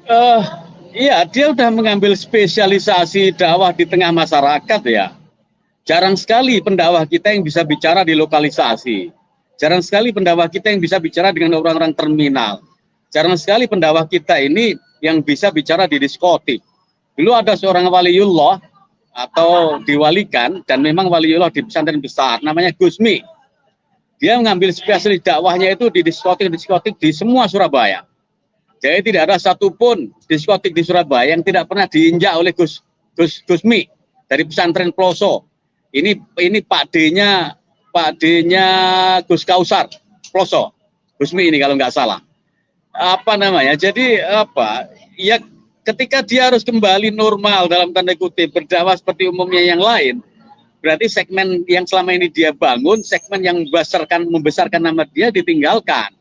Eh, iya, dia udah mengambil spesialisasi dakwah di tengah masyarakat ya. Jarang sekali pendakwah kita yang bisa bicara di lokalisasi. Jarang sekali pendakwah kita yang bisa bicara dengan orang-orang terminal. Jarang sekali pendakwah kita ini yang bisa bicara di diskotik. Dulu ada seorang waliullah atau diwalikan, dan memang waliullah di pesantren besar, namanya Gusmi. Dia mengambil spesialis dakwahnya itu di diskotik-diskotik di semua Surabaya. Jadi tidak ada satupun diskotik di Surabaya yang tidak pernah diinjak oleh Gusmi dari pesantren Ploso. Ini Pak D-nya Gus Kausar Ploso. Gusmi ini kalau nggak salah. Apa namanya? Jadi apa? Ya ketika dia harus kembali normal dalam tanda kutip berdakwah seperti umumnya yang lain, berarti segmen yang selama ini dia bangun, segmen yang membesarkan nama dia ditinggalkan.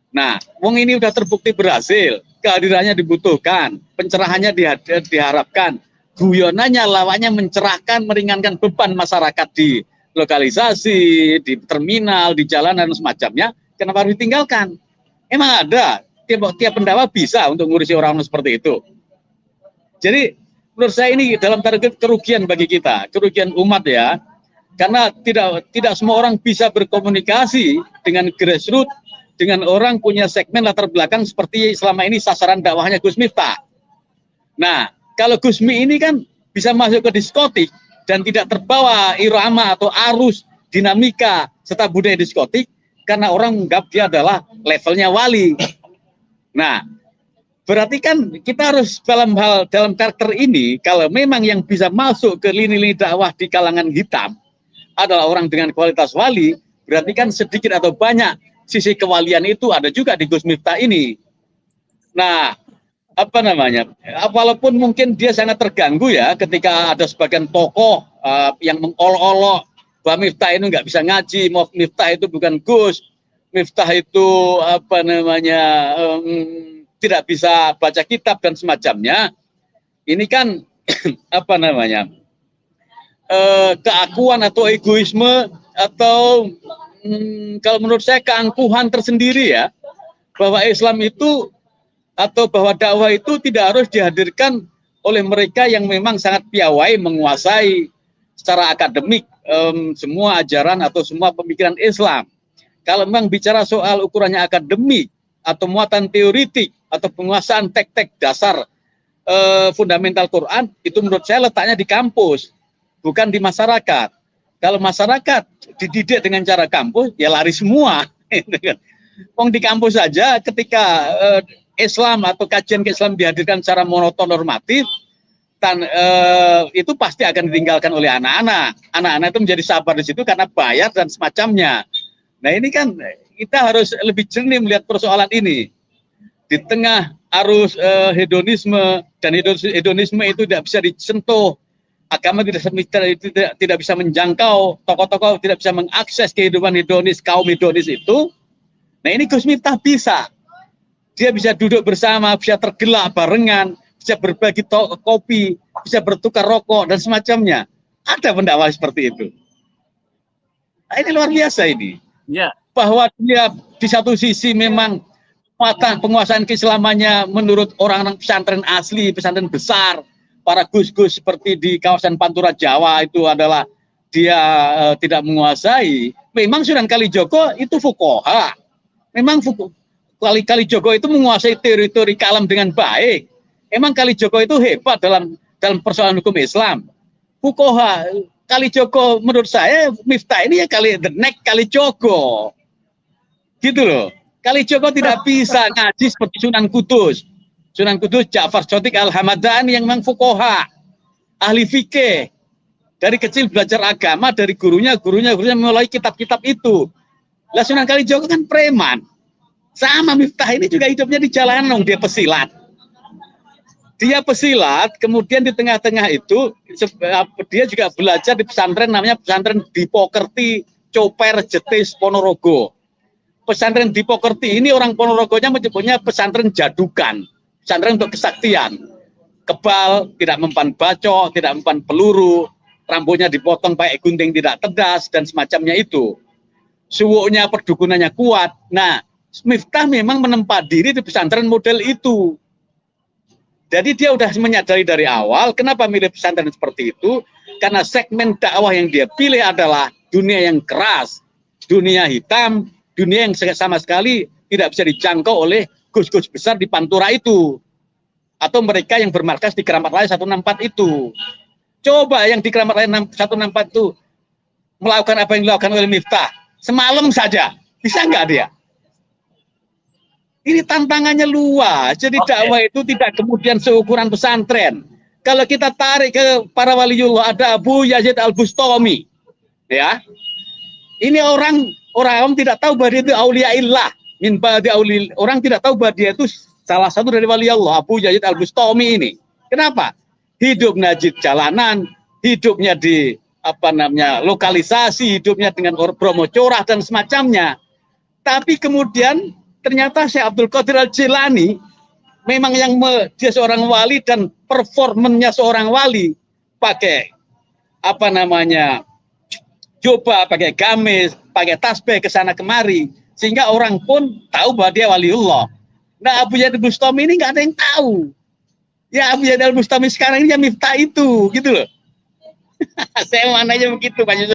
Nah, wong ini udah terbukti berhasil, kehadirannya dibutuhkan, pencerahannya diharapkan, guyonannya lawannya mencerahkan, meringankan beban masyarakat di lokalisasi, di terminal, di jalanan dan semacamnya. Kenapa harus ditinggalkan? Emang ada tiap pendakwah bisa untuk ngurusi orang-orang seperti itu. Jadi menurut saya ini dalam target kerugian bagi kita, kerugian umat ya, karena tidak semua orang bisa berkomunikasi dengan grassroots, dengan orang punya segmen latar belakang seperti selama ini sasaran dakwahnya Gus Miftah. Nah, kalau Gusmi ini kan bisa masuk ke diskotik dan tidak terbawa irama atau arus dinamika serta budaya diskotik karena orang menganggap dia adalah levelnya wali. Nah, berarti kan kita harus dalam karakter ini, kalau memang yang bisa masuk ke lini-lini dakwah di kalangan hitam adalah orang dengan kualitas wali, berarti kan sedikit atau banyak sisi kewalian itu ada juga di Gus Miftah ini. Nah, apa namanya? Walaupun mungkin dia sangat terganggu ya ketika ada sebagian tokoh yang mengolok-olok bahwa Miftah itu nggak bisa ngaji, Miftah itu bukan Gus, Miftah itu apa namanya tidak bisa baca kitab dan semacamnya. Ini kan apa namanya? Keakuan atau egoisme atau kalau menurut saya keangkuhan tersendiri ya, bahwa Islam itu atau bahwa dakwah itu tidak harus dihadirkan oleh mereka yang memang sangat piawai menguasai secara akademik semua ajaran atau semua pemikiran Islam. Kalau memang bicara soal ukurannya akademik atau muatan teoritik atau penguasaan tek-tek dasar fundamental Quran, itu menurut saya letaknya di kampus, bukan di masyarakat. Kalau masyarakat dididik dengan cara kampus, ya lari semua. Wong di kampus saja ketika Islam atau kajian ke Islam dihadirkan secara monoton normatif, itu pasti akan ditinggalkan oleh anak-anak. Anak-anak itu menjadi sabar di situ karena bayar dan semacamnya. Nah ini kan kita harus lebih jernih melihat persoalan ini. Di tengah arus hedonisme, dan hedonisme itu tidak bisa disentuh, agama tidak bisa menjangkau, tokoh-tokoh tidak bisa mengakses kehidupan hedonis, kaum hedonis itu. Nah ini Gus Miftah bisa. Dia bisa duduk bersama, bisa tergelak barengan, bisa berbagi kopi, bisa bertukar rokok, dan semacamnya. Ada pendakwah seperti itu. Nah, ini luar biasa ini. Ya. Bahwa dia di satu sisi memang penguasaan keislamannya menurut orang-orang pesantren asli, pesantren besar, para gus-gus seperti di kawasan Pantura Jawa itu adalah dia tidak menguasai. Memang Sunan Kalijogo itu fuqaha. Memang Kalijogo itu menguasai teori-teori kalam dengan baik. Emang Kalijogo itu hebat dalam persoalan hukum Islam. Fuqaha Kalijogo menurut saya Miftah ini ya the next Kalijogo. Gitu loh. Kalijogo tidak bisa ngaji seperti Sunan Kudus. Sunan Kudus Ja'far Sotik Al-Hamadani yang memang fuqaha, ahli fikih. Dari kecil belajar agama dari gurunya mulai kitab-kitab itu. Lah Sunan Kalijogo kan preman. Sama Miftah ini juga hidupnya di jalanan, dia pesilat. Dia pesilat, kemudian di tengah-tengah itu dia juga belajar di pesantren namanya pesantren Dipokerti Coper Jetis Ponorogo. Pesantren Dipokerti ini orang Ponorogonya menyebutnya pesantren jadukan, pesantren untuk kesaktian. Kebal, tidak mempan bacok, tidak mempan peluru, rambutnya dipotong pakai gunting tidak tedas dan semacamnya itu. Suwuknya, perdukunannya kuat. Nah, Miftah memang menempa diri di pesantren model itu. Jadi dia udah menyadari dari awal kenapa milih pesantren seperti itu, karena segmen dakwah yang dia pilih adalah dunia yang keras, dunia hitam, dunia yang sama sekali tidak bisa dijangkau oleh gus-gus besar di Pantura itu, atau mereka yang bermarkas di Keramat Raya 164 itu. Coba yang di Keramat Raya 164 itu melakukan apa yang dilakukan oleh Miftah semalam saja, bisa nggak dia? Ini tantangannya luas. Jadi dakwah itu tidak kemudian seukuran pesantren. Kalau kita tarik ke para waliullah, ada Abu Yazid Al-Bustami, ya. Ini orang tidak tahu bahwa dia itu aulia illah. Orang tidak tahu bahwa dia itu salah satu dari wali Allah, Abu Yazid Al-Bustami ini. Kenapa? Hidupnya di jalanan, hidupnya di lokalisasi, hidupnya dengan Bromo Corah dan semacamnya. Tapi kemudian ternyata Syekh Abdul Qadir Al-Jilani memang dia seorang wali dan performennya seorang wali, pakai jubah, pakai gamis, pakai tasbih ke sana kemari, sehingga orang pun tahu bahwa dia waliullah. Nah, Abu Yazid Al-Bustami ini nggak ada yang tahu. Ya, Abu Yazid Al-Bustami sekarang ini yang Miftah itu, gitu loh. Saya mananya begitu, Pak Yusuf.